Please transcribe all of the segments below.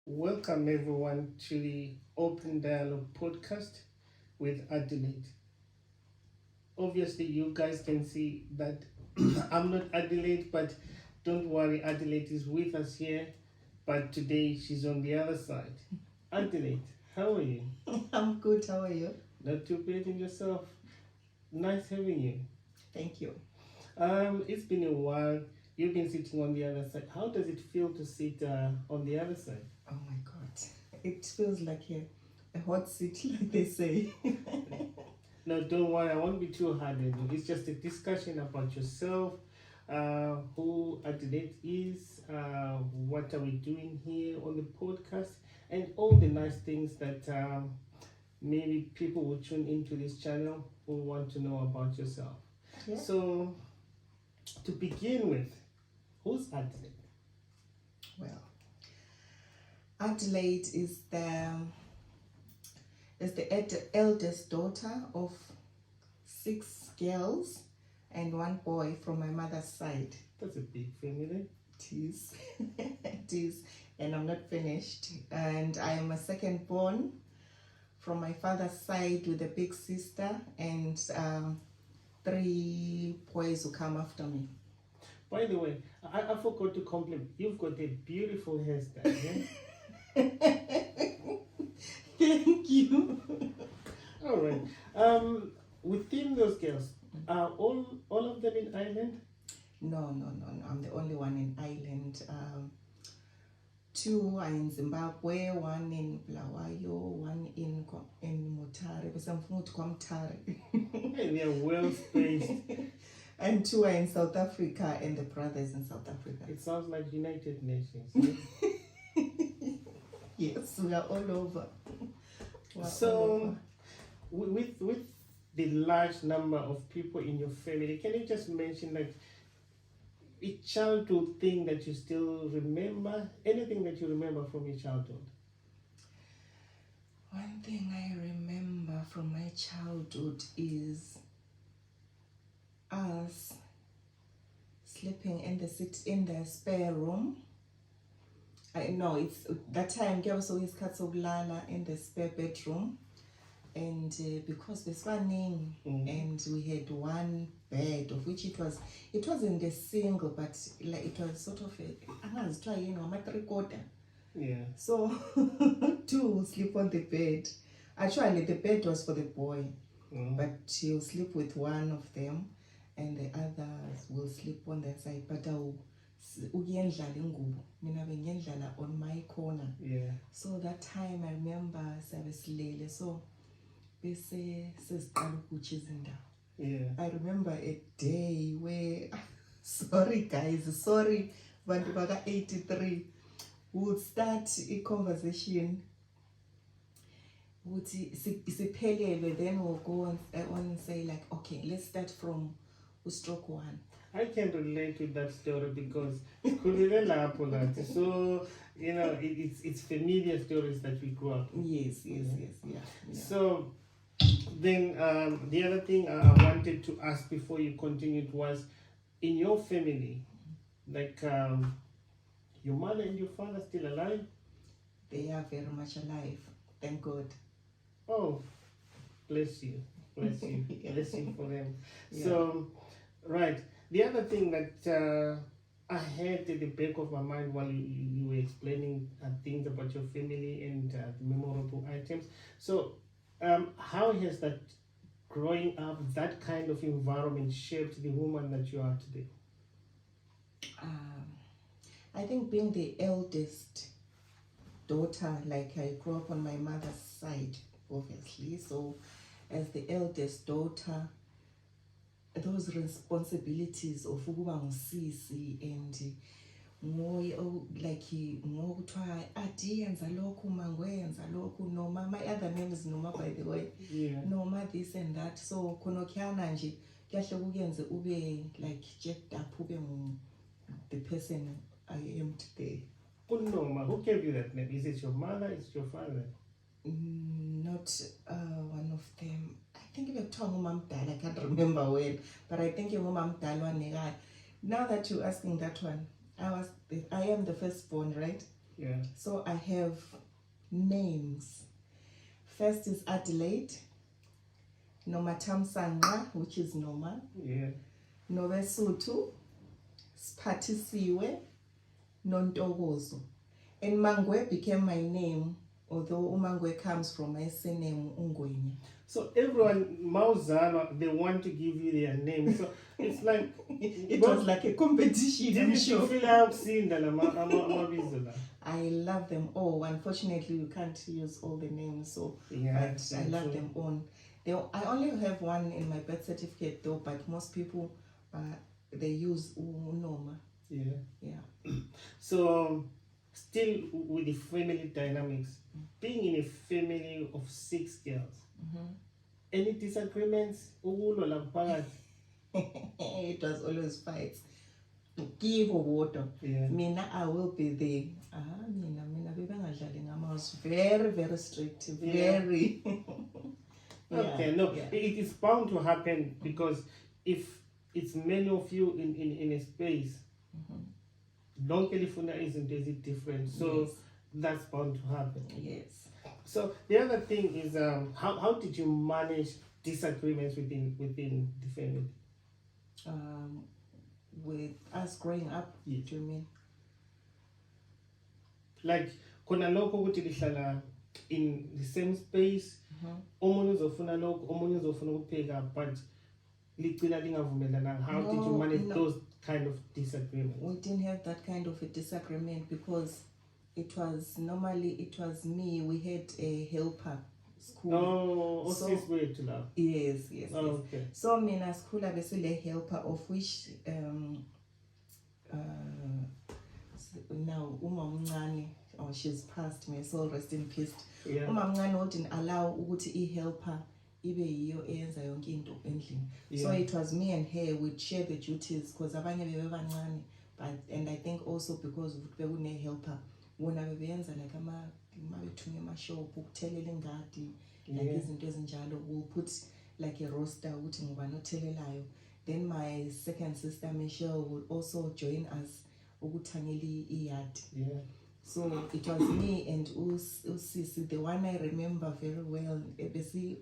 Welcome everyone to the Open Dialogue podcast with Adelaide. Obviously, you guys can see that I'm not Adelaide, but don't worry, Adelaide is with us here. But today she's on the other side. Adelaide, how are you? I'm good. How are you? Not too bad in yourself. Nice having you. Thank you. It's been a while. You've been sitting on the other side. How does it feel to sit on the other side? Oh my God. It feels like a hot seat, like they say. No, don't worry. I won't be too hard on you. It's just a discussion about yourself, who Adelaide is, what are we doing here on the podcast, and all the nice things that maybe people will tune into this channel who want to know about yourself. Yeah. So, to begin with, who's Adelaide? Well, Adelaide is the eldest daughter of 6 girls and 1 boy from my mother's side. That's a big family. It is. It is. And I'm not finished. And I am a second born from my father's side with a big sister and 3 boys who come after me. By the way, I forgot to compliment. You've got a beautiful hairstyle. Yeah? Thank you. All right. Within those girls, are all of them in Ireland? No. I'm the only one in Ireland. 2 are in Zimbabwe, 1 in Bulawayo, 1 in Mutare. Because I'm from Mutare. Hey, they are well spaced. And 2 are in South Africa, and the brothers in South Africa. It sounds like United Nations. Yeah? Yes, we are all over. So, with the large number of people in your family, can you just mention like a childhood thing that you still remember? Anything that you remember from your childhood? One thing I remember from my childhood is us sleeping in the spare room. I know it's that time there was always lala in the spare bedroom, and because we're swanning and we had 1 bed of which it wasn't a single, but like it was sort of a 3/4. Yeah. So 2 will sleep on the bed. Actually, the bed was for the boy, but he'll sleep with 1 of them, and the others will sleep on their side. But on my corner. Yeah. So that time I remember sabesilele. So Yeah. I remember a day where sorry guys, sorry, bantu baka 83, we would start a conversation. Then we'll go on and say like, okay, let's start from stroke 1. I can relate with that story because so it's familiar stories that we grew up with. Yes, yeah. So then the other thing I wanted to ask before you continued was, in your family, like your mother and your father still alive? They are very much alive, thank God. Oh, bless you. Yeah. Bless you for them. Yeah. So, right. The other thing that I had at the back of my mind while you were explaining things about your family and memorable items. So, how has that growing up, that kind of environment shaped the woman that you are today? I think being the eldest daughter, like I grew up on my mother's side, obviously. So, as the eldest daughter, those responsibilities of ukuba ngusisi and like ngokuthiwa adi yenza lokhu mangwenza lokhu Noma, my other name is Noma, by the way. Yeah. Noma this and that, so khonokhiyana nje kuyahle kuyenze ube like jacked up, ube the person I am today. Noma, who gave you that name? Is it your mother? Is it your father? Not one of them. I think I can't remember well, but I think now that you're asking that one, I am the firstborn, right? Yeah. So I have names. First is Adelaide Noma Tamsanga, which is Noma. Yeah. Novesutu, Spatisiwe, Nontogozo. And Mangwe became my name, although Umangwe comes from my surname Ungwenya. So everyone, Mauzala, they want to give you their name. So it's like it was like a competition. I'm sure. I love them all. Unfortunately, you can't use all the names, so yeah, but I love them all. I only have one in my birth certificate though, but most people they use Noma. Yeah. Yeah. So still with the family dynamics, being in a family of 6 girls, any disagreements? It was always fights. Give water. Yeah. Mina, I will be there. Mina, I was very, very strict. Very. Okay, no, it is bound to happen because if it's many of you in a space, long California isn't different. So yes. That's bound to happen. Yes. So the other thing is, how did you manage disagreements within the family? With us growing up, yes. Do you mean? Like, khona lokho ukuthi lihlala in the same space, omunye uzofuna lokho, omunye uzofuna ukupheka, but ligcina lingavumelana. How did you manage those kind of disagreements? We didn't have that kind of a disagreement because it was me. We had a helper. School. Oh, so, sis way to love. Yes, yes, oh, yes. Okay. So mina school abesile helper of which now umamncane, she's passed, may soul rest in peace. Yeah. Umamncane wouldn't allow ukuthi i-helper ibe yiyo eyenza yonke into endlini. So it was me and her, we'd share the duties because abanye bebebancane, and I think also because bekune helper wona bebenza like mabethunya amashop ukuthelela ingadi like izinto ezinjalo, we'll put like a roster ukuthi ngoba nothelelayo. Then my second sister Michelle would also join us ukuthanyela iyard. Yeah. So it was me and Usisi, the one I remember very well. Ebesi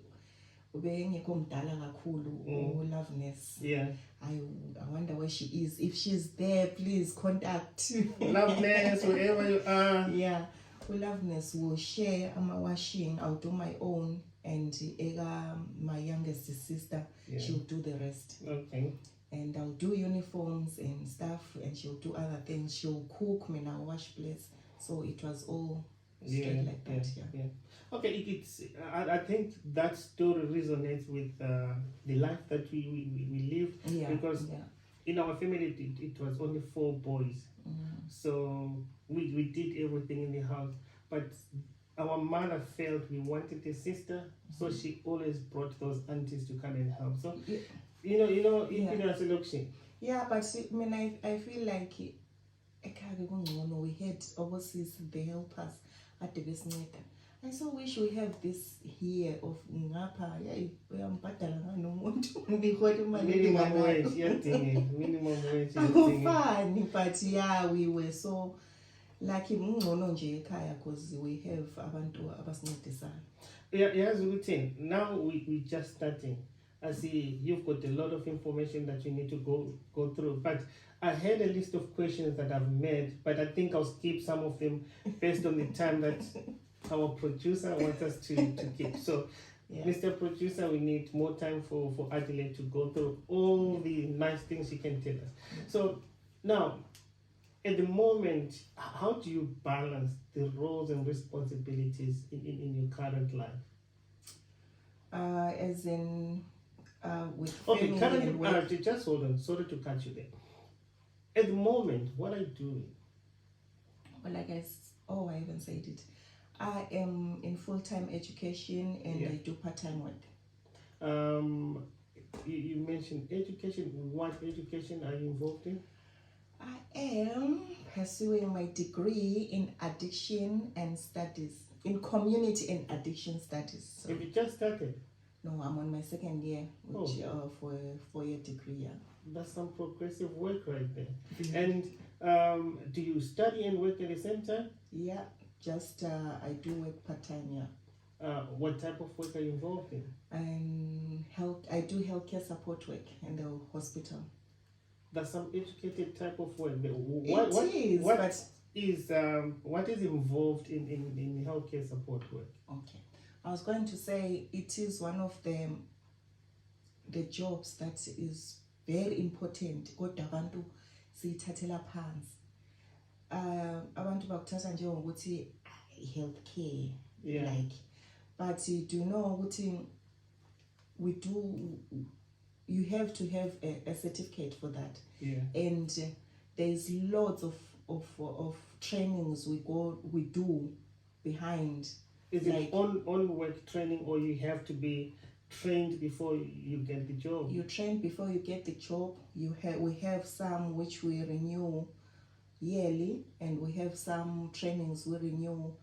ubengekho mdala kakhulu, Loveness. Yeah. I wonder where she is. If she's there, please contact. Loveness, wherever you are. Yeah. Loveness will share my washing. I'll do my own, and my youngest sister, she'll do the rest. Okay. And I'll do uniforms and stuff, and she'll do other things. She'll cook, me now wash plates. So it was all straight like that. Yeah. Okay, I think that story resonates with the life that we live. Yeah. Because in our family it was only 4 boys. So we did everything in the house, but our mother felt we wanted a sister, so she always brought those aunties to come and help. So you know as a luxury. Yeah, but I mean, I feel like we had overseas the helpers at the business. I so wish we have this here of ngapha minimum wage. But we were so lucky because we have abantu abasincedisayo. Yeah, now we just starting. I see you've got a lot of information that you need to go through, but I had a list of questions that I've made, but I think I'll skip some of them based on the time that our producer wants us to keep. So, Mr. Producer, we need more time for Adelaide to go through all the nice things she can tell us. So, now, at the moment, how do you balance the roles and responsibilities in your current life? As in, with family currently, and work. Just hold on. Sorry to cut you there. At the moment, what are you doing? Well, I haven't said it. I am in full-time education and I do part-time work. You mentioned education. What education are you involved in? I am pursuing my degree in addiction and studies, in community and addiction studies. So. Have you just started? No, I'm on my second year, which for a 4-year degree. Yeah. That's some progressive work right there. And Do you study and work at the same time? Yeah, just I do work part-time, yeah. What type of work are you involved in? I do healthcare support work in the hospital. That's some educated type of work. What What is involved in healthcare support work? Okay, I was going to say it is one of the jobs that is very important. Kodwa abantu siyithathela phansi. Abantu bakuthatha njengokuthi healthcare, Yeah. like, but you do know ukuthi you have to have a certificate for that. Yeah. And there's lots of trainings we do behind. Is it on work training, or you have to be trained before you get the job? You train before you get the job. We have some which we renew yearly, and we have some trainings we renew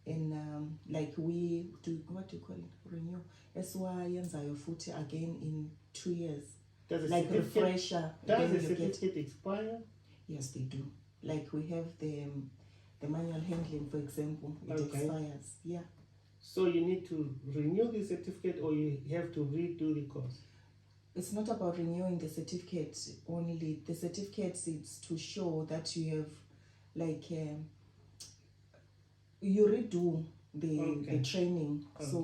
in like we do, what do you call it, renew esiwayenzayo futhi again in 2 years, like refresher. Does the certificate expire? Yes, they do. Like we have the manual handling, for example, it expires. Yeah. So you need to renew the certificate, or you have to redo the course? It's not about renewing the certificate only. The certificate is to show that you have, like, you redo the training. So,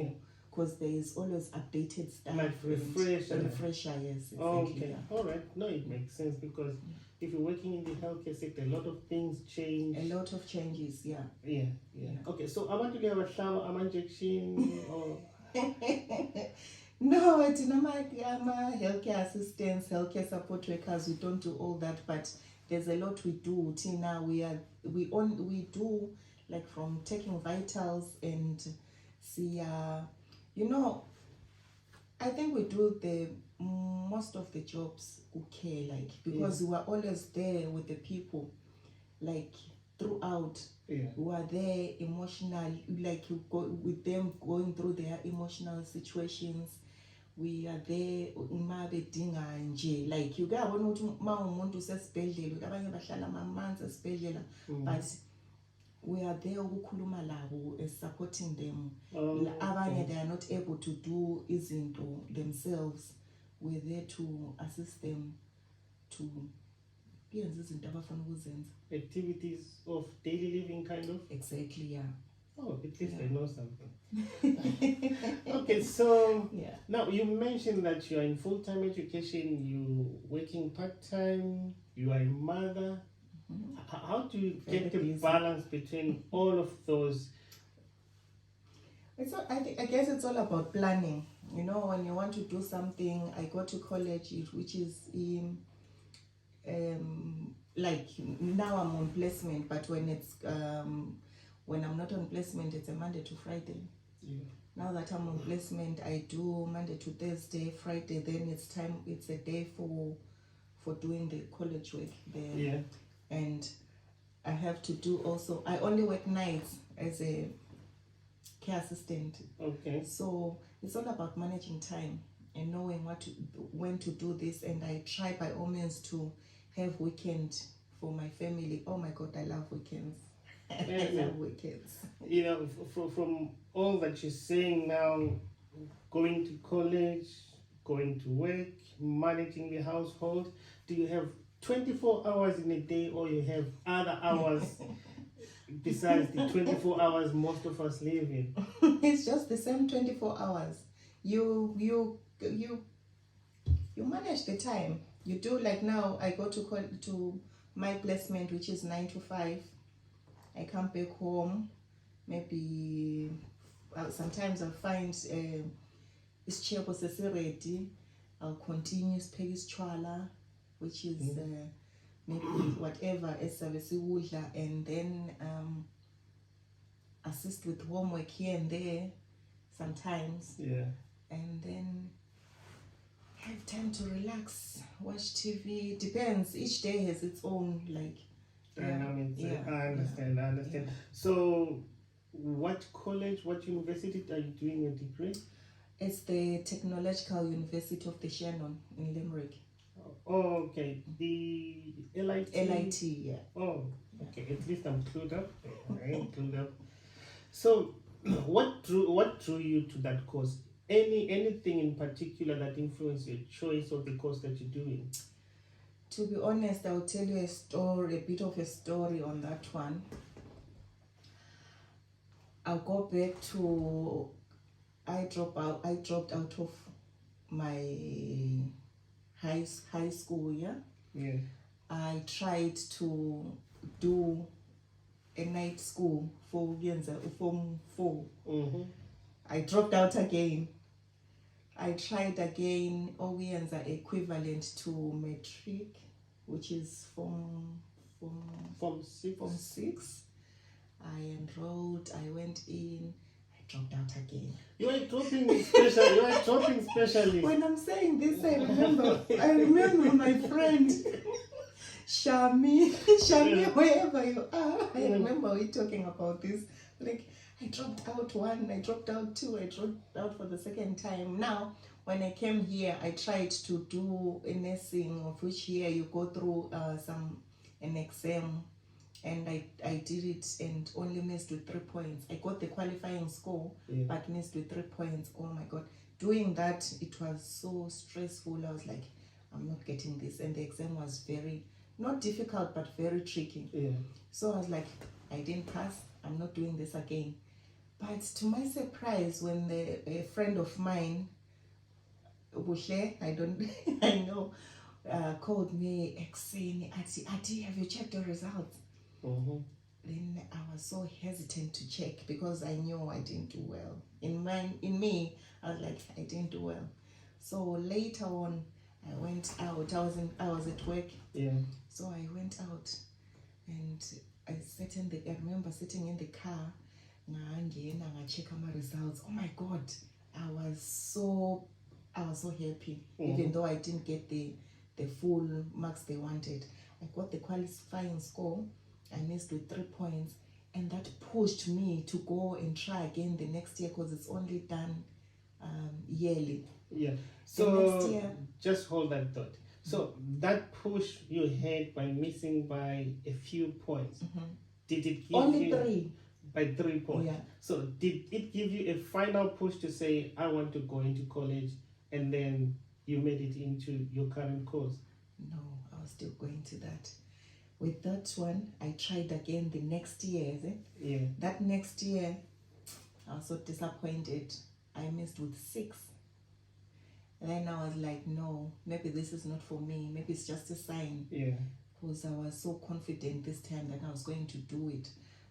because there is always updated stuff. Like refresher. Refresher, yes. Exactly, okay. Yeah. All right. No, it makes sense, because if you're working in the healthcare sector, a lot of things change. A lot of changes, yeah. Yeah. Okay, so I want to have a shower, am injection, or... No, it's not my healthcare assistants, healthcare support workers. We don't do all that, but there's a lot we do. Tina, we do, like, from taking vitals and see, I think we do the most of the jobs okay, like, because we are always there with the people, like, throughout. Yeah. We are there emotional, like, you go with them going through their emotional situations. We are there uma bedinga nje, like, you get one ukuthi uma umuntu usesibhedlela, abanye bahlala ama-months esibhedlela, but we are there ukukhuluma labo, supporting them. Abanye they are not able to do izinto themselves. We're there to assist them to activities of daily living, kind of? Exactly, yeah. Oh, at least I know something. Okay, so now you mentioned that you are in full-time education, you working part-time, you are a mother. How do you get the balance between all of those? I guess it's all about planning. You know, when you want to do something, I go to college, which is in like, now I'm on placement, but when it's when I'm not on placement, it's a Monday to Friday. Yeah. Now that I'm on placement, I do Monday to Thursday, Friday. Then it's a day for doing the college work there. Yeah. And I have to do also. I only work nights as a care assistant. Okay. So it's all about managing time and knowing when to do this. And I try by all means to have weekend for my family. Oh my God, I love weekends. I love weekends. You know, from all that you're saying now, going to college, going to work, managing the household, do you have 24 hours in a day, or you have other hours besides the 24 hours most of us live in? It's just the same 24 hours. You manage the time. You do, like, now I go to my placement, which is 9 to 5. I come back home, maybe sometimes I'll find isicheko sesi-ready. I'll continue space chwala, which is maybe whatever esabe siwudla, and then assist with homework here and there sometimes. Yeah. And then have time to relax, watch TV. Depends. Each day has its own, like, dynamics. I understand. Yeah. So, what college, what university are you doing your degree? It's the Technological University of the Shannon in Limerick. Oh, okay. The LIT. LIT, yeah. Oh, okay. At least I'm clued up. I am clued up. So, what drew you to that course? Anything in particular that influenced your choice of the course that you're doing? To be honest, I'll tell you a bit of a story on that one. I'll go back to I dropped out of my high school, yeah. Yeah. I tried to do a night school for Form 4. Mm-hmm. I dropped out again. I tried again Oyenza equivalent to metric, which is Form 6. I enrolled, I went in, I dropped out again. You are dropping specially. When I'm saying this, I remember my friend Shami, wherever you are. I remember we talking about this. Like, I dropped out 1, I dropped out 2, I dropped out for the second time. Now, when I came here, I tried to do a nursing, of which here you go through an exam, and I did it and only missed with 3 points. I got the qualifying score, but missed with 3 points. Oh my God. Doing that, it was so stressful. I was like, I'm not getting this. And the exam was very, not difficult, but very tricky. Yeah. So I was like, I didn't pass. I'm not doing this again. But to my surprise, when a friend of mine, Bushle, I know, called me saying, Ati, have you checked your results? Mm-hmm. Then I was so hesitant to check because I knew I didn't do well. In me, I was like, I didn't do well. So later on, I went out. I was at work. Yeah. So I went out, and I remember sitting in the car. I check my results. Oh my God, I was so happy. Even though I didn't get the full marks they wanted, I got the qualifying score. I missed with 3 points, and that pushed me to go and try again the next year because it's only done yearly. Yeah. The next So year, just hold that thought. So that push you had by missing by a few points, did it give only you 3? By 3 points? Yeah. So did it give you a final push to say, I want to go into college, and then you made it into your current course? No, I was still going to that. With that one, I tried again the next year. Yeah. That next year, I was so disappointed. I missed with 6. And then I was like, no, maybe this is not for me. Maybe it's just a sign. Yeah. Because I was so confident this time that I was going to do it.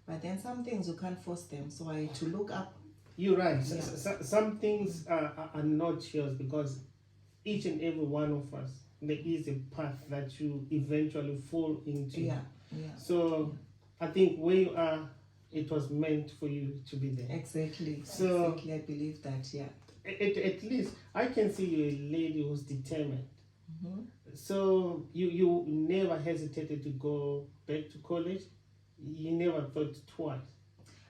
But then some things you can't force them. So I had to look up. You're right. Yeah. Some things are not yours, because each and every one of us, there is a path that you eventually fall into. Yeah. So I think where you are, it was meant for you to be there. Exactly. So exactly, I believe that, yeah. At least I can see you're a lady who's determined. So you never hesitated to go back to college? You never thought twice?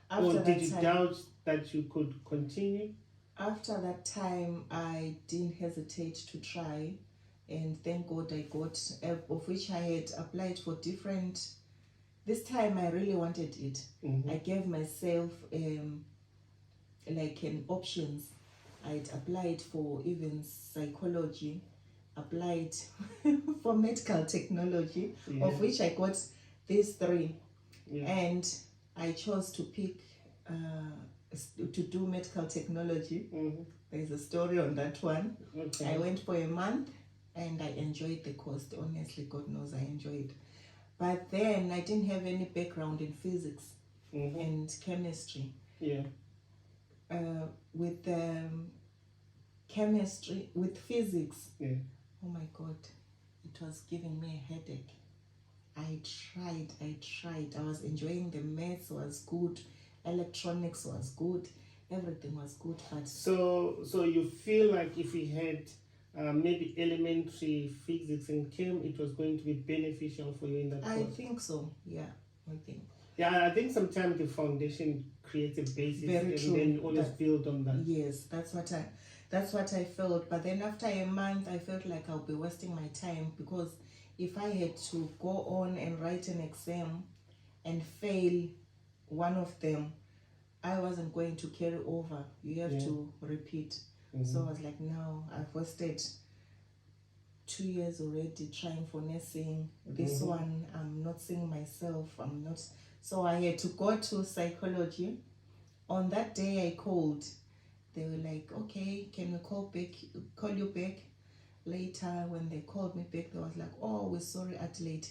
After or did you doubt that you could continue? After that time, I didn't hesitate to try, and thank God I got, of which I had applied for different. This time I really wanted it. I gave myself like an options. I'd applied for even psychology, applied for medical technology, of which I got these 3. And I chose to pick to do medical technology. There's a story on that one. I went for a month and I enjoyed the course. Honestly, God knows I enjoyed. But then I didn't have any background in physics and chemistry. With chemistry, with physics, oh my God, it was giving me a headache. I tried. I was enjoying the maths was good, electronics was good, everything was good. But so you feel like if we had maybe elementary physics and chem, it was going to be beneficial for you in that course? I think so. Yeah, I think. Yeah, I think sometimes the foundation creates a basis, Very and true. then you always build on that. Yes, that's what I felt. But then after a month, I felt like I'll be wasting my time, because if I had to go on and write an exam and fail one of them, I wasn't going to carry over. You have to repeat. So I was like, no, I've wasted 2 years already trying for nursing. This one, I'm not seeing myself. I'm not. So I had to go to psychology. On that day, I called. They were like, okay, can we call you back later? When they called me back, they was like, oh, we're sorry, Adelaide,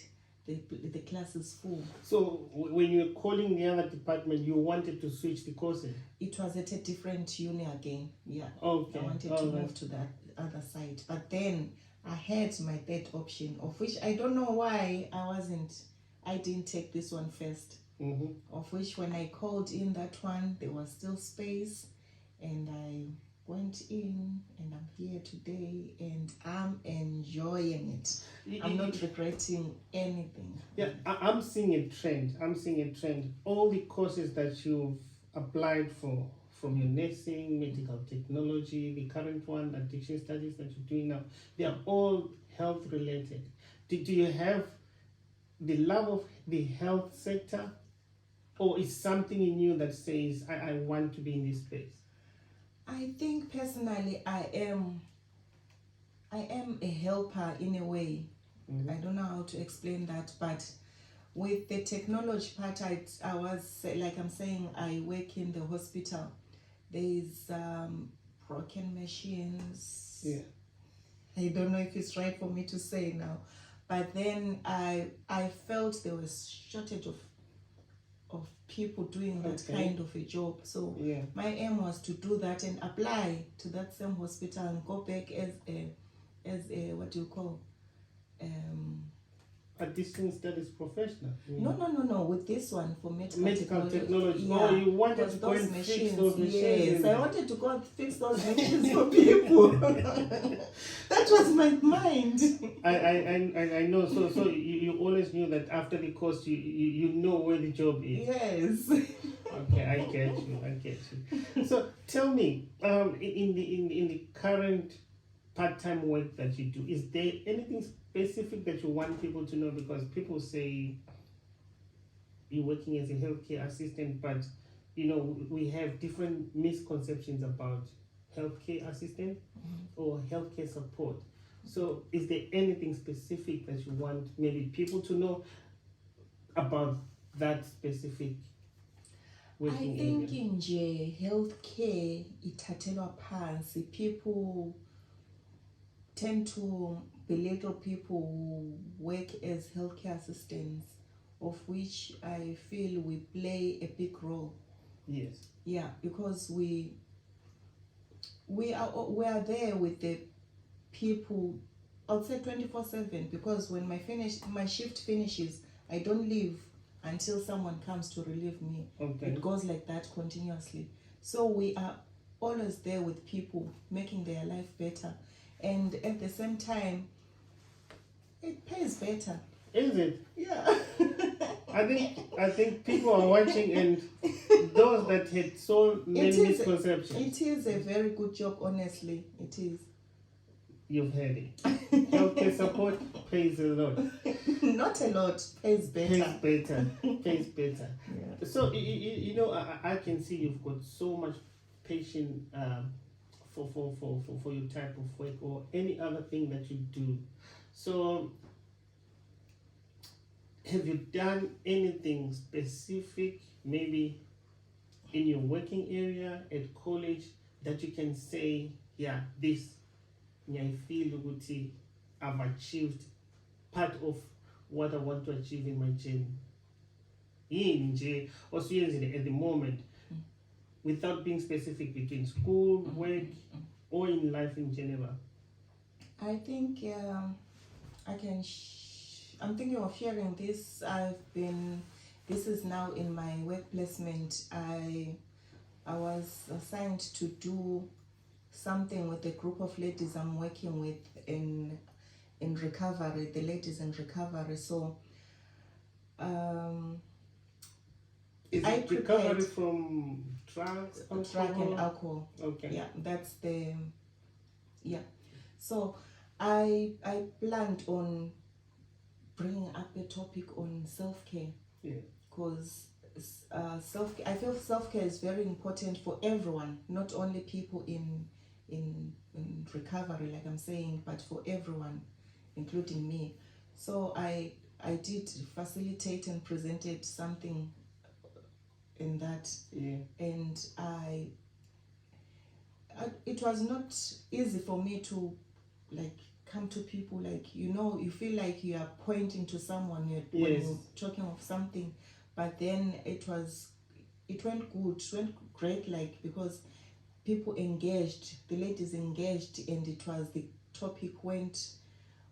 the class is full. So when you were calling the other department, you wanted to switch the courses? It was at a different uni again. Yeah. Okay. I wanted to move to that other side. But then I had my third option, of which I don't know why I didn't take this one first. Of which when I called in that one, there was still space, and I went in, and I'm here today, and I'm enjoying it. I'm not regretting anything. Yeah, I'm seeing a trend. All the courses that you've applied for, from your nursing, medical technology, the current one, addiction studies that you're doing now, they are all health related. Do you have the love of the health sector, or is something in you that says, I want to be in this space? I think personally I am a helper in a way. I don't know how to explain that, but with the technology part, I was, like I'm saying, I work in the hospital. There's broken machines. Yeah. I don't know if it's right for me to say now, but then I felt there was shortage of people doing that kind of a job. So my aim was to do that and apply to that same hospital and go back as a what do you call, a distance studies professional? No. With this one for medical technology. Yeah. Oh, you wanted to go and fix those machines? Yes, I wanted to go and fix those machines for people. That was my mind. I know. So you always knew that after the course, you know where the job is. Yes. Okay, I get you. So tell me, in the current part-time work that you do, is there anything specific that you want people to know? Because people say you're working as a healthcare assistant, but we have different misconceptions about healthcare assistant or healthcare support. So is there anything specific that you want maybe people to know about that specific working area? I think nje healthcare ithathelwa phansi. People tend to belittle people who work as healthcare assistants, of which I feel we play a big role. Yes. Yeah, because we are there with the people, I'll say 24/7, because when my shift finishes, I don't leave until someone comes to relieve me. Okay. It goes like that continuously. So we are always there with people, making their life better. And at the same time, it pays better. Is it? Yeah. I think people are watching, and those that had so many misconceptions. It is a very good job, honestly. It is. You've heard it. Healthcare support pays a lot. Not a lot. Pays better. Pays better. Yeah. So I can see you've got so much patience for your type of work or any other thing that you do. So have you done anything specific, maybe in your working area at college, that you can say, yeah, this I feel I've achieved part of what I want to achieve in my journey? Also at the moment, without being specific between school, work, or in life in general? I think I'm thinking of sharing this. This is now in my work placement. I was assigned to do something with a group of ladies I'm working with in recovery, the ladies in recovery. So Is I it recovery prepared from drugs, drug and alcohol. Okay. Yeah, that's the So I planned on bringing up a topic on self-care. Yeah. Because I feel self-care is very important for everyone, not only people in recovery, like I'm saying, but for everyone, including me. So I did facilitate and presented something in that, and it was not easy for me to like come to people, like, you know, you feel like you are pointing to someone when you're talking of something, but then it went good, it went great, like, because people engaged, the ladies engaged, and it was, the topic went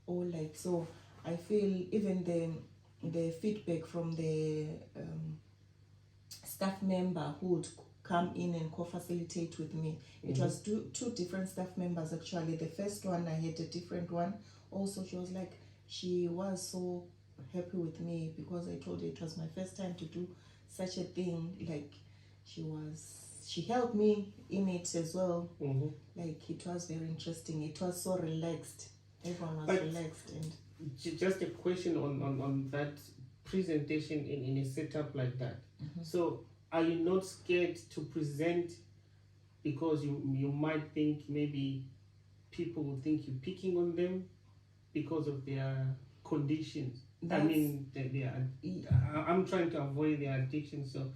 all like, so I feel even the feedback from the staff member who would come in and co-facilitate with me. It was two different staff members actually. The first one, I had a different one. Also, she was like, she was so happy with me because I told her it was my first time to do such a thing. Like, she helped me in it as well. Like, it was very interesting. It was so relaxed. Everyone was relaxed. And just a question on that presentation in a setup like that. So are you not scared to present because you might think maybe people will think you're picking on them because of their conditions? I'm trying to avoid their addiction, so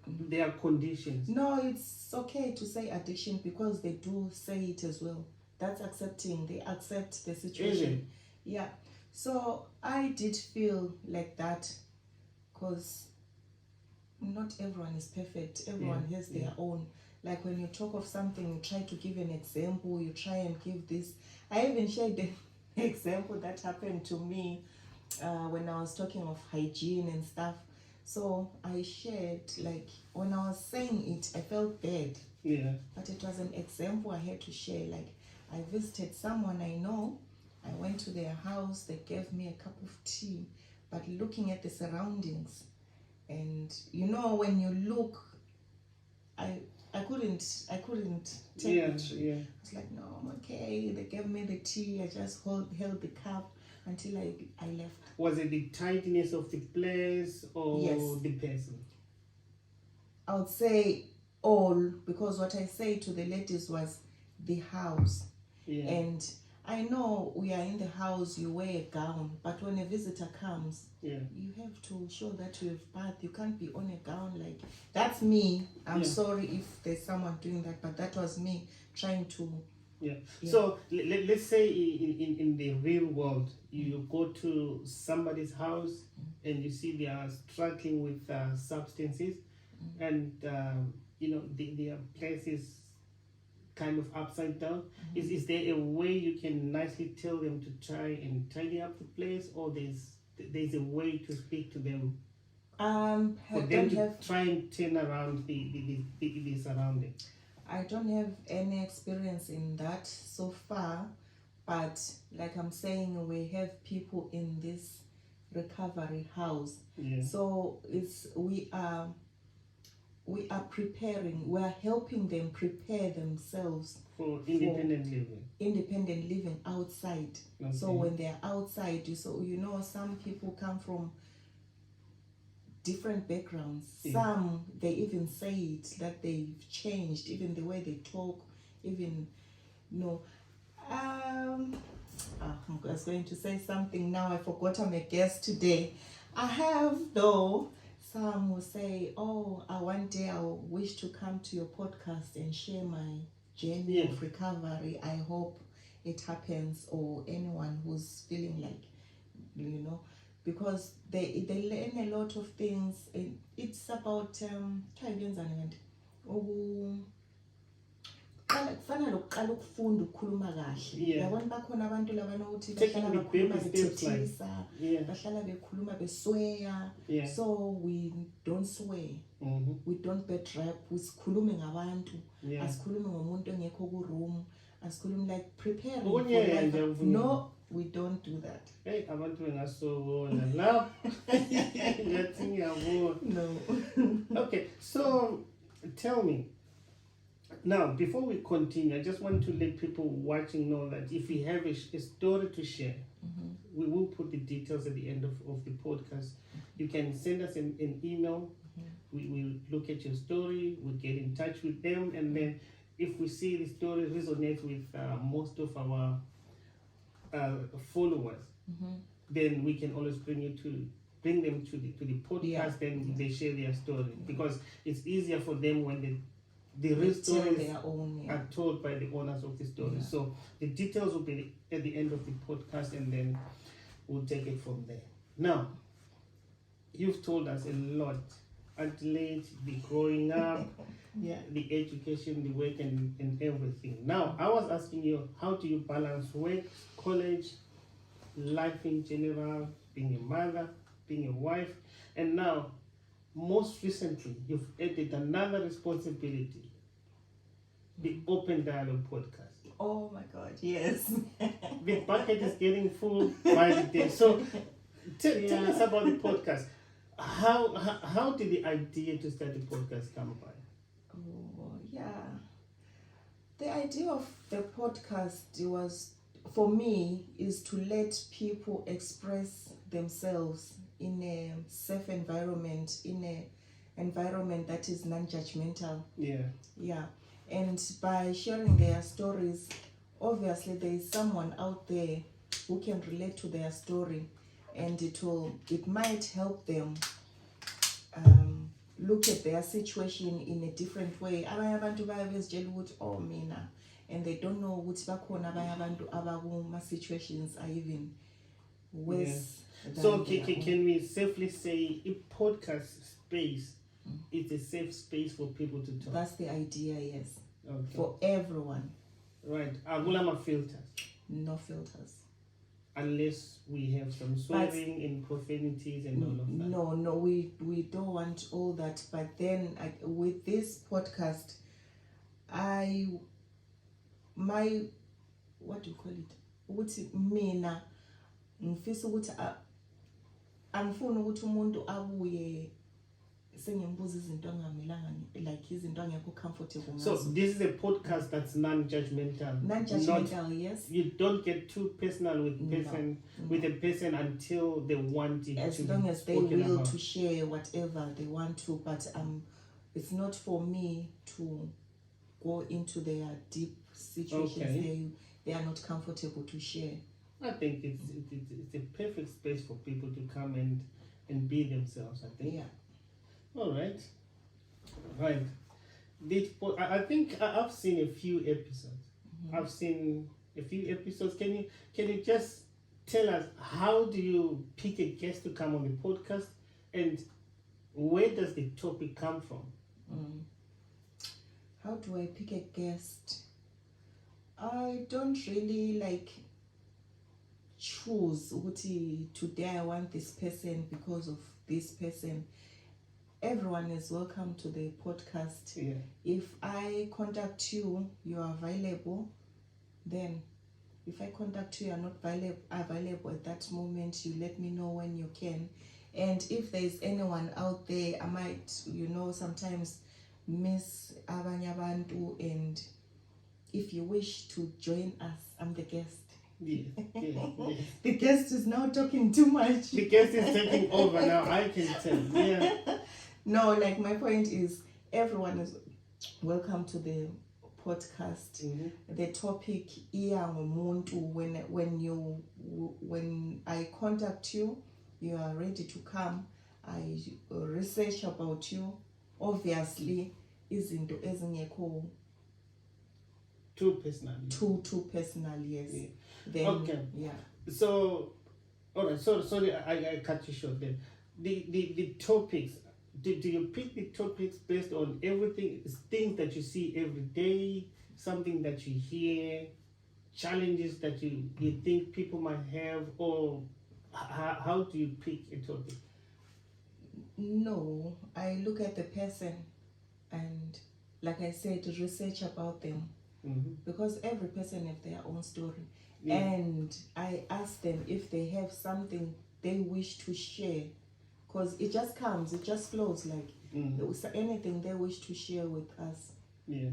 their conditions. No, it's okay to say addiction because they do say it as well. That's accepting. They accept the situation. Yeah. So I did feel like that because not everyone is perfect. Everyone has their own. Like, when you talk of something, you try to give an example. You try and give this. I even shared the example that happened to me when I was talking of hygiene and stuff. So I shared, like, when I was saying it, I felt bad. Yeah. But it was an example I had to share. Like, I visited someone I know. I went to their house. They gave me a cup of tea. But looking at the surroundings, and you know, when you look, I couldn't take it. Yeah. I was like, no, I'm okay. They gave me the tea. I just held the cup until I left. Was it the tidiness of the place or the person? I would say all, because what I said to the ladies was the house. And I know we are in the house, you wear a gown, but when a visitor comes, you have to show that you have bath. You can't be on a gown like, that's me. I'm sorry if there's someone doing that, but that was me trying to. So let's say in the real world, you go to somebody's house and you see they are struggling with substances, and you know, their place is kind of upside down. Is there a way you can nicely tell them to try and tidy up the place, or there's a way to speak to them for them to try and turn around the surrounding? I don't have any experience in that so far, but like I'm saying, we have people in this recovery house. So we are preparing, we are helping them prepare themselves for independent living outside. So when they're outside, you know, some people come from different backgrounds. Some, they even say it, that they've changed, even the way they talk, even, you know. I was going to say something now, I forgot I'm a guest today. I have, though, some will say, oh, one day I wish to come to your podcast and share my journey of recovery. I hope it happens, or anyone who's feeling like, you know, because they learn a lot of things. It's about kufana lokuqala ukufunda ukukhuluma kahle. Yabona bakhona abantu labanokuthi bahlala bakhuluma bethethisa, bahlala bekhuluma besweya. So we don't swear. We don't bad rap. Sikhulume ngabantu. Asikhulume ngomuntu ongekho ku room. asikhulumi like preparing Oh, for yeah, life. yeah. No, we don't do that. Hey, abantu bengasovona lapho. Ngathi ngiyabona. No. Okay, so tell me. Now, before we continue, I just want to let people watching know that if you have a story to share, we will put the details at the end of the podcast. You can send us an email. We will look at your story, we'll get in touch with them, and then if we see the story resonates with most of our followers, then we can always bring them to the podcast, and they share their story, because it's easier for them when the real stories are told by the owners of the story. So the details will be at the end of the podcast, and then we'll take it from there. Now, you've told us a lot. Adelaide, the growing up, the education, the work, and everything. Now, I was asking you, how do you balance work, college, life in general, being a mother, being a wife, and now, most recently, you've added another responsibility, the Open Dialogue podcast. Oh my God, yes. The bucket is getting full by the day. So, tell us about the podcast. How did the idea to start the podcast come by? Oh, yeah. The idea of the podcast was, for me, is to let people express themselves in a safe environment, in an environment that is non-judgmental. Yeah. And by sharing their stories, obviously there is someone out there who can relate to their story, and it might help them look at their situation in a different way. Abanye abantu bayabezitshela ukuthi oh mina, and they don't know ukuthi bakhona abanye abantu abakuma situations are even worse. So can we safely say a podcast space is a safe space for people to talk? That's the idea, yes. Okay. For everyone. Right. Agulama filters. No filters. Unless we have some swearing and profanities and all of that. No, we don't want all that. But then with this podcast, what do you call it? Ukuthi mina ngifisa ukuthi angifuni ukuthi umuntu abuye sengimbuza izinto angamelanga, like izinto angekho comfortable ngazo. So this is a podcast that's non-judgmental. Non-judgmental, yes. You don't get too personal with with a person until they want it. As long as they will to share whatever they want to, but it's not for me to go into their deep situations. They are not comfortable to share. I think it's a perfect space for people to come and be themselves, I think. Yeah. All right. Right. I think I've seen a few episodes. I've seen a few episodes. Can you just tell us, how do you pick a guest to come on the podcast, and where does the topic come from? How do I pick a guest? I don't really choose today I want this person because of this person. Everyone is welcome to the podcast. Yeah. If I contact you, you are available. Then if I contact you, you are not available at that moment, you let me know when you can. And if there is anyone out there, I might, sometimes miss abanye abantu, and if you wish to join us, I'm the guest. Yeah. The guest is now talking too much. The guest is taking over now, I can tell. Yeah. No, my point is, everyone is welcome to the podcast. The topic when I contact you, you are ready to come. I research about you. Obviously, izinto ezingekho too personal. Too personal, yes. Yeah. Then, okay. Yeah. So, all right. So sorry, I cut you short there. The topics. Do you pick the topics based on everything, things that you see every day, something that you hear, challenges that you think people might have, or how do you pick a topic? No, I look at the person and, like I said, research about them. because every person have their own story. Yeah. And I ask them if they have something they wish to share, because it just comes, it just flows, like anything they wish to share with us. Yeah.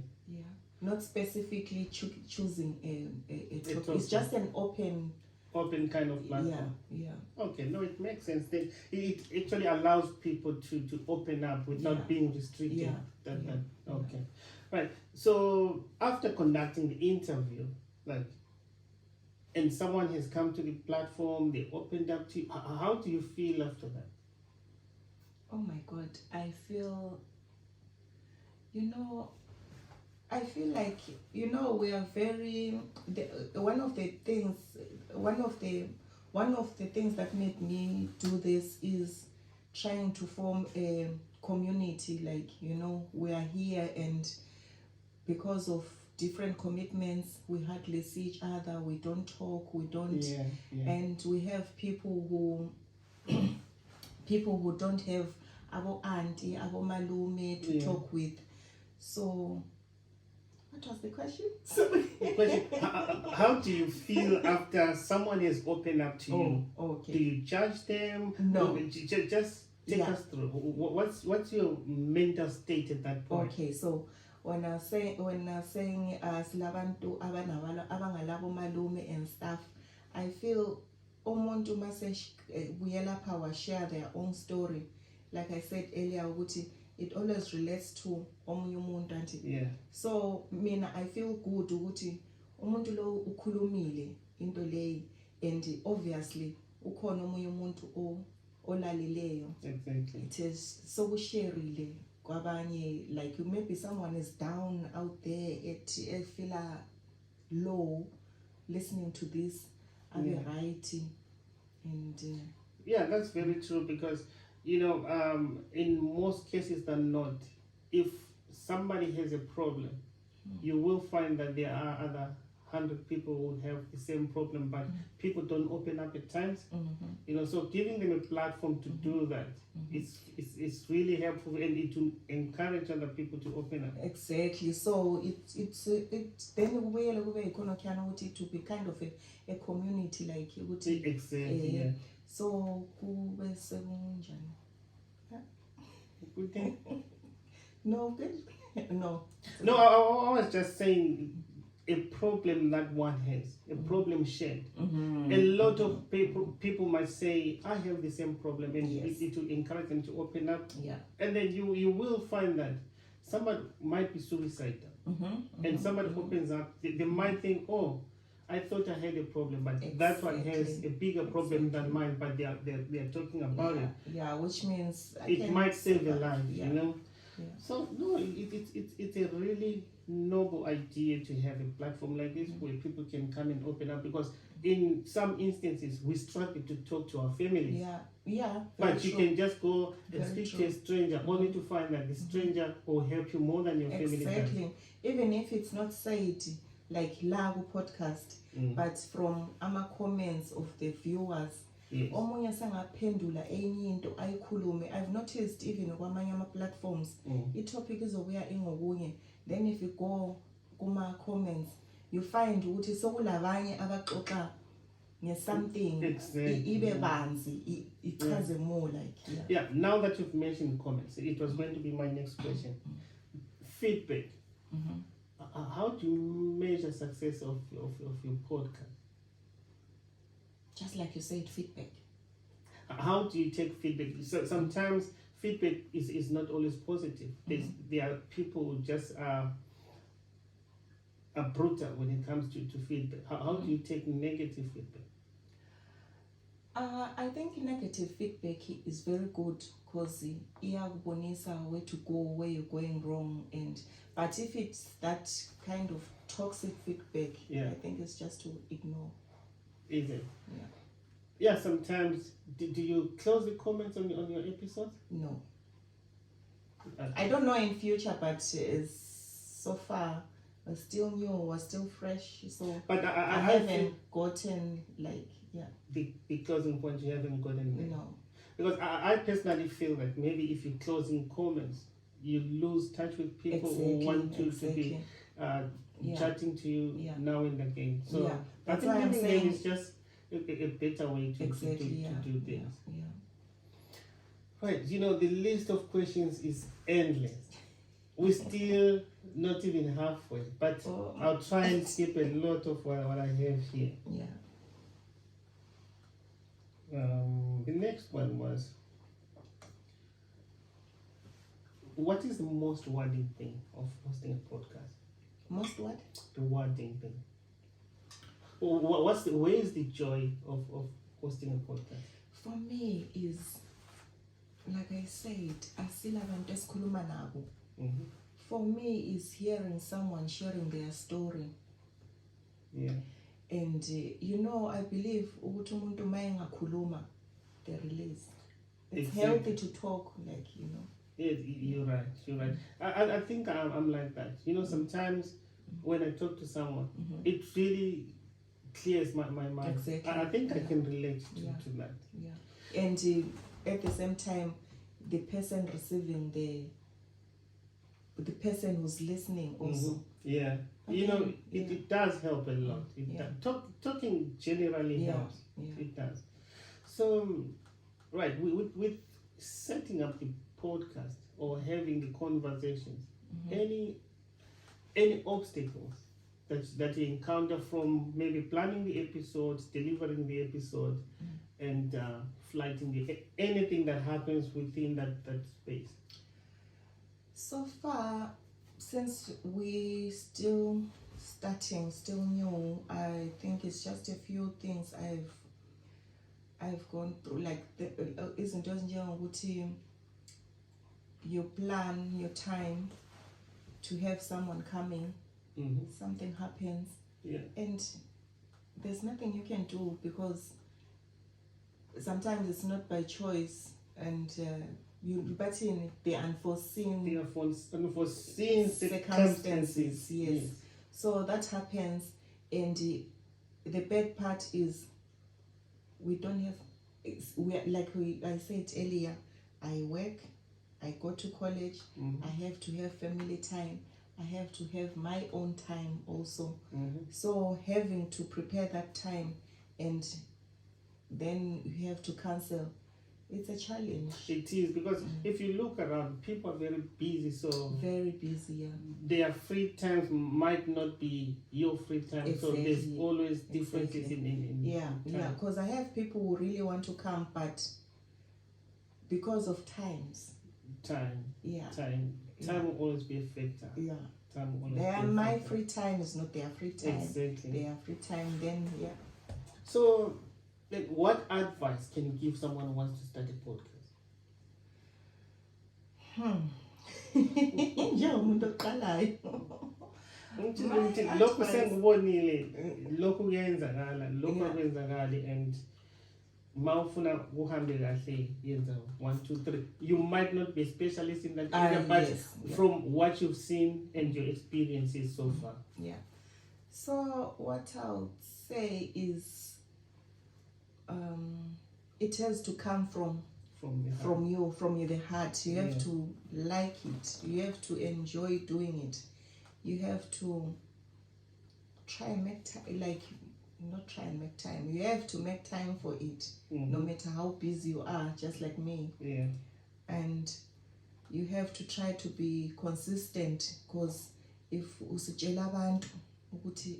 Not specifically choosing a topic. topic. It's just an open kind of platform. Yeah. Okay, no, it makes sense. It actually allows people to open up without being restricted. Okay. Right. So after conducting the interview, and someone has come to the platform, they opened up to you, how do you feel after that? Oh my God, I feel like, we are very, one of the things that made me do this is trying to form a community, like, we are here, and because of different commitments, we hardly see each other, we don't talk, we don't, and we have people who don't have abo auntie, abo malume to talk with. So what was the question? The question, how do you feel after someone has opened up to you? Okay. Do you judge them? No. Just take us through. What's your mental state at that point? Okay, so when I'm saying silabantu abangalabo malume and stuff, I feel umuntu mase buyela power share their own story. Like I said earlier, it always relates to omunye umuntu anti. So mina I feel good ukuthi umuntu lo ukhulumile into leyi, and obviously ukhona omunye umuntu olalileyo. Exactly. It is so shareable kwabanye, like maybe someone is down out there, it feel low listening to this, right, and that's very true, because in most cases than not, if somebody has a problem, you will find that there are other 100 people who would have the same problem, but people don't open up at times. So giving them a platform to do that, it's really helpful, and it will encourage other people to open up. Exactly. So it's then to be kind of a community, like exactly. So Good thing? No, good. No, I was just saying, a problem that one has, a problem shared. A lot of people might say, I have the same problem, and it will encourage them to open up. And then you will find that somebody might be suicidal, and somebody opens up, they might think, oh, I thought I had a problem, but that one has a bigger problem than mine, but they are talking about it. Which means it might save a life, So no, it's a really noble idea to have a platform like this where people can come and open up, because in some instances we struggle to talk to our families. But you can just go and speak to a stranger, only to find that the stranger will help you more than your family does. Exactly. Even if it's not said like Lago podcast, but from our comments of the viewers, omunye sangaphendula enye into ayikhulume. I've noticed even kwamanye ama platforms i-topic izobuya ingokunye, then if you go kuma comments you find ukuthi sokulabanye abaxoxa something ibe banzi ichaze more, like now that you've mentioned comments, it was going to be my next question. Feedback. How do you measure success of your podcast? Just like you said, feedback. How do you take feedback? So sometimes feedback is not always positive. There are people who just are brutal when it comes to feedback. How do you take negative feedback? I think negative feedback is very good, because iyakubonisa where to go, where you're going wrong, but if it's that kind of toxic feedback, I think it's just to ignore. Is it? Sometimes do you close the comments on your episodes? No. I don't know in future, but so far we're still new, we're still fresh, so but I haven't gotten the closing point, you haven't gotten there. No. Because I personally feel that maybe if you close in comments, you lose touch with people who want to be chatting to you now and again. So I that's think why I'm giving saying them is just a better way to do things. Right, the list of questions is endless. We're still not even halfway, but I'll try and skip a lot of what I have here. The next one was, what is the most rewarding thing of hosting a podcast? Most what? Rewarding thing. Where is the joy of hosting a podcast? For me is, like I said, asila abantu esikhuluma nabo. For me is hearing someone sharing their story. And I believe ukuthi umuntu mayengakhuluma, they release. It's healthy to talk, Yeah, you're right. I think I'm like that. Sometimes when I talk to someone, it really clears my mind. Exactly. I think I can relate to that. And at the same time, the person receiving the person who's listening also. It does help a lot. Talking generally helps. It does. So, right, with setting up the podcast or having the conversations, any obstacles that you encounter from maybe planning the episodes, delivering the episode, and flighting anything that happens within that space? So far, since we still starting, still new, I think it's just a few things I've gone through. Like isn't just you plan your time to have someone coming, something happens, and there's nothing you can do because sometimes it's not by choice, and but in the unforeseen circumstances, yes. So that happens, and the bad part is we don't have. I said earlier, I work, I go to college, I have to have family time, I have to have my own time also. So having to prepare that time and then you have to cancel, it's a challenge. It is, because if you look around, people are very busy. So very busy, their free time might not be your free time. Exactly. So there's always differences in time. Because I have people who really want to come, but because of times. Time will always be a factor. Time will always my free time is not their free time. Exactly. Their free time, then So, what advice can you give someone who wants to start a podcast? Lokhu sengibonile, lokhu kuyenzakala, lokhu akwenzakali, and mawufuna uhambe kahle yenza 1 2 3. You might not be a specialist in that area, but from what you've seen and your experiences so far. So what I would say is it has to come from you, from the heart. You have to like it. You have to enjoy doing it. You have to try and make time, not try and make time. You have to make time for it, no matter how busy you are, just like me. And you have to try to be consistent, because if usitshela abantu ukuthi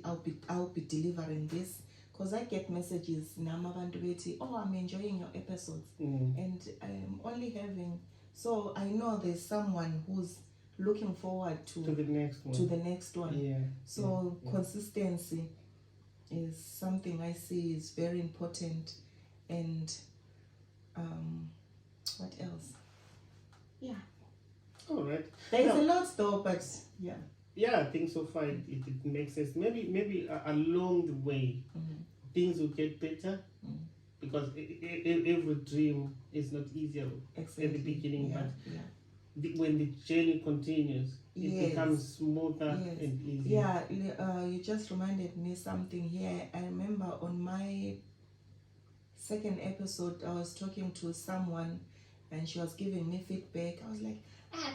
I'll be delivering this, because I get messages nama abantu bethi, oh, I'm enjoying your episodes, and I'm only having, so I know there's someone who's looking forward to the next one. So consistency is something I see is very important. And what else? All right. There's a lot though, but I think so far it makes sense. Maybe along the way things will get better, because every dream is not easier at the beginning, but when the journey continues, it becomes smoother and easier. You just reminded me something here. I remember on my second episode, I was talking to someone and she was giving me feedback. I was like,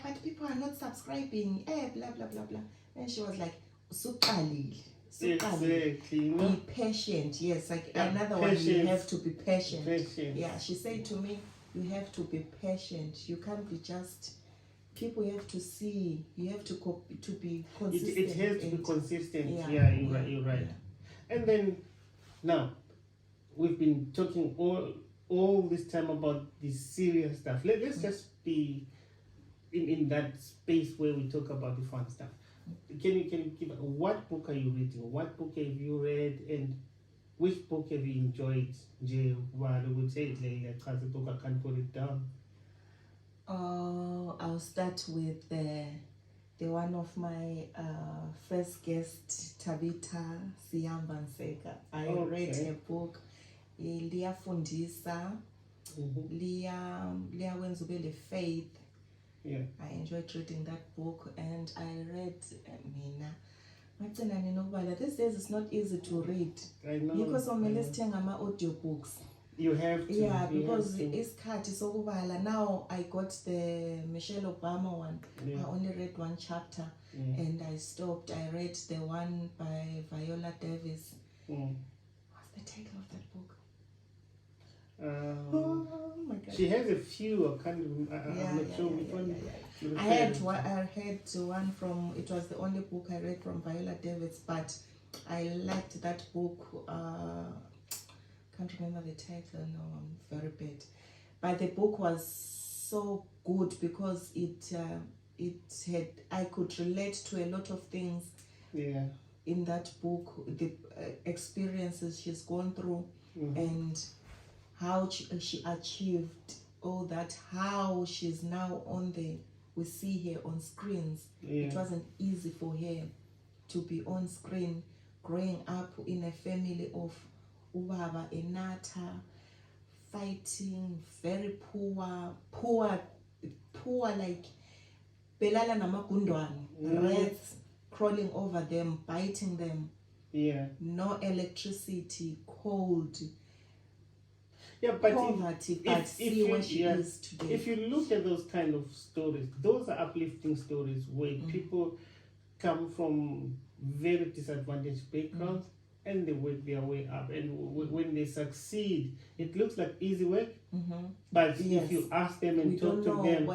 but people are not subscribing, blah blah blah blah. And she was like, suqalile. Exactly. No? Be patient. Yes, like Yeah, another one, you patience. have to be patient. Patience. Yeah, she said to me, you have to be patient. You can't be just, people have to see, you have to be consistent. It has to be consistent. Yeah, Yeah, you're right. Yeah. And then now we've been talking all this time about the serious stuff. Let's just be in that space where we talk about the fun stuff. Can you give, what book are you reading? What book have you read, and which book have you enjoyed? Jay, while I would say like a book, I can't put it down. I'll start with the one of my first guest, Tabitha Siyambanseka. I read her book, Liyafundisa, Liyawenza ube le faith. Yeah. I enjoyed reading that book, and I read Mina. These days it's not easy to read. I know. Because I'm audio books. You have to. Yeah, because isikhathi sokubala. Now I got the Michelle Obama one. Yeah. I only read one chapter, and I stopped. I read the one by Viola Davis. What's the title of that book? Oh my God. She has a few. I can't remember. I'm not sure which one. I had one from. It was the only book I read from Viola Davis, but I liked that book. Can't remember the title. No, I'm very bad. But the book was so good because it had, I could relate to a lot of things. Yeah. In that book, the experiences she's gone through, and how she achieved all that. How she's now we see her on screens. Yeah. It wasn't easy for her to be on screen, growing up in a family of ubaba enata, fighting, very poor, like belala namagundwane, rats crawling over them, biting them. Yeah. No electricity, cold. Yeah, but poverty, but see where she is today. If you look at those kind of stories, those are uplifting stories where people come from very disadvantaged backgrounds and they work their way up. And when they succeed, it looks like easy work. But if you ask them and talk to them,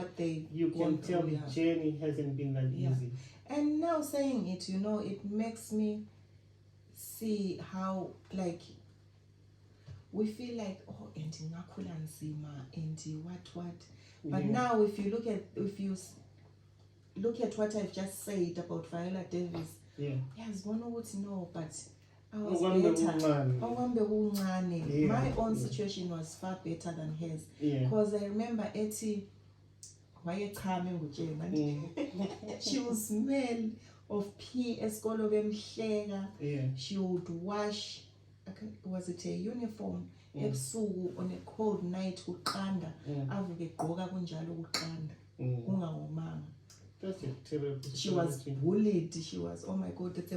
you can tell the journey hasn't been that easy. And now saying it, it makes me see how, like, we feel like, oh, and ngakula nzima, and what. But now, if you look at what I've just said about Viola Davis, yes, one would know, but I was better. My own situation was far better than hers. Because I remember Etty, she would smell of pee she would wash. Was it a uniform? On a cold night uqanda avuke gqoka kunjalo uqanda ungawomanga. That's a terrible. She was bullied. She was, oh my God, it's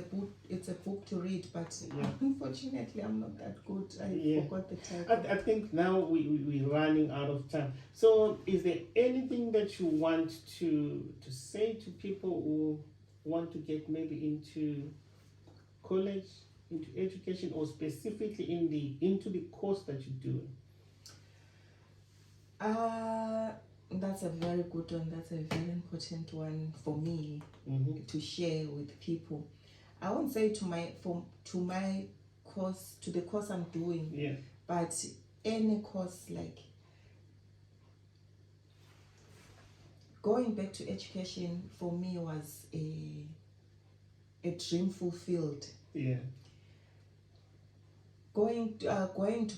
a book to read, but unfortunately I'm not that good. I forgot the title. I think now we're running out of time. So is there anything that you want to say to people who want to get maybe into college, into education, or specifically into the course that you're doing? That's a very good one. That's a very important one for me to share with people. I won't say to my course, to the course I'm doing, but any course, like going back to education for me was a dream fulfilled. Yeah. Going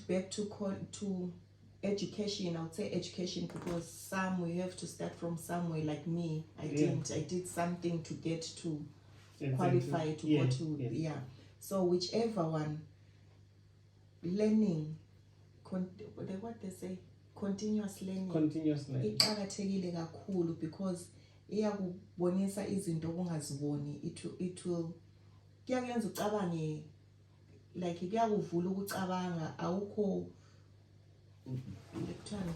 back to education, I would say education because we have to start from somewhere. Like me, I did something to get to qualify to go to So whichever one, learning, what they say, continuous learning. Continuous learning. Iqakathekile kakhulu because iyakubonisa izinto ongaziboni. It will kuyakuyenza ucabange, like kuyakuvula ukucabanga awukho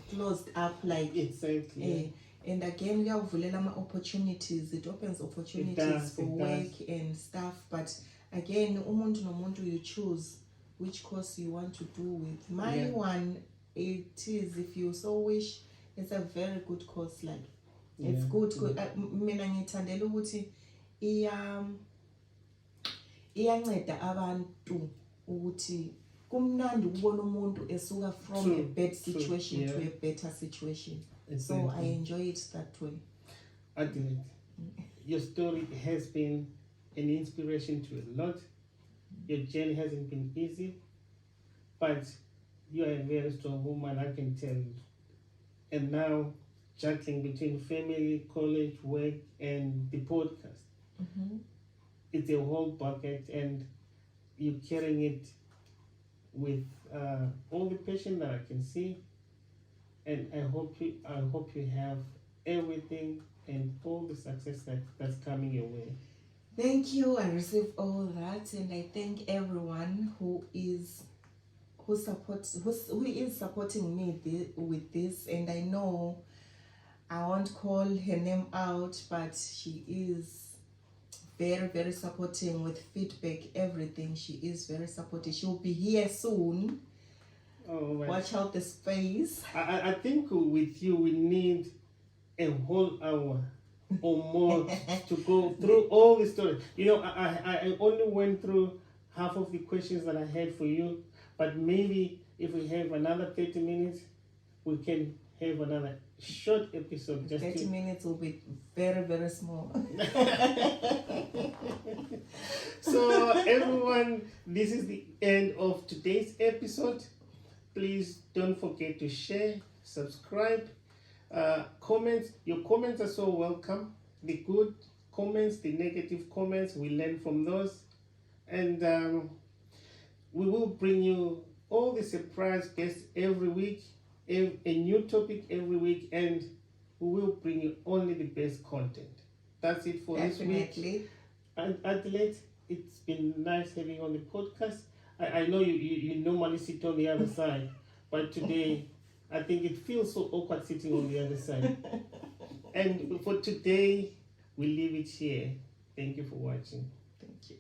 closed up, like exactly. And again, opportunities. It opens opportunities for work and stuff. But again, umuntu nomuntu, you choose which course you want to do with. My one, it is, if you so wish, it's a very good course. Like, it's good. Mina ngithandela ukuthi iyanceda abantu ukuthi kumnandi ukubona umuntu esuka from a bad situation to a better situation. So I enjoy it that way. Adelaide, your story has been an inspiration to a lot. Your journey hasn't been easy, but you are a very strong woman, I can tell you. And now, juggling between family, college, work, and the podcast. It's a whole bucket, and you're carrying it with all the passion that I can see. And I hope you have everything and all the success that's coming your way. Thank you. I receive all that, and I thank everyone who is supporting me with this. And I know I won't call her name out, but she is very, very supporting with feedback, everything. She is very supportive. She'll be here soon. Oh, right. Watch out the space. I think with you we need a whole hour or more to go through all the stories. You know, I only went through half of the questions that I had for you, but maybe if we have another 30 minutes, we can have another short episode. 30 minutes will be very, very small. So everyone, this is the end of today's episode. Please don't forget to share, subscribe, comments. Your comments are so welcome. The good comments, the negative comments, we learn from those. And we will bring you all the surprise guests every week, a new topic every week, and we will bring you only the best content. That's it for this week. And Adelaide, it's been nice having you on the podcast. I know you normally sit on the other side, but today I think it feels so awkward sitting on the other side. And for today, we leave it here. Thank you for watching. Thank you.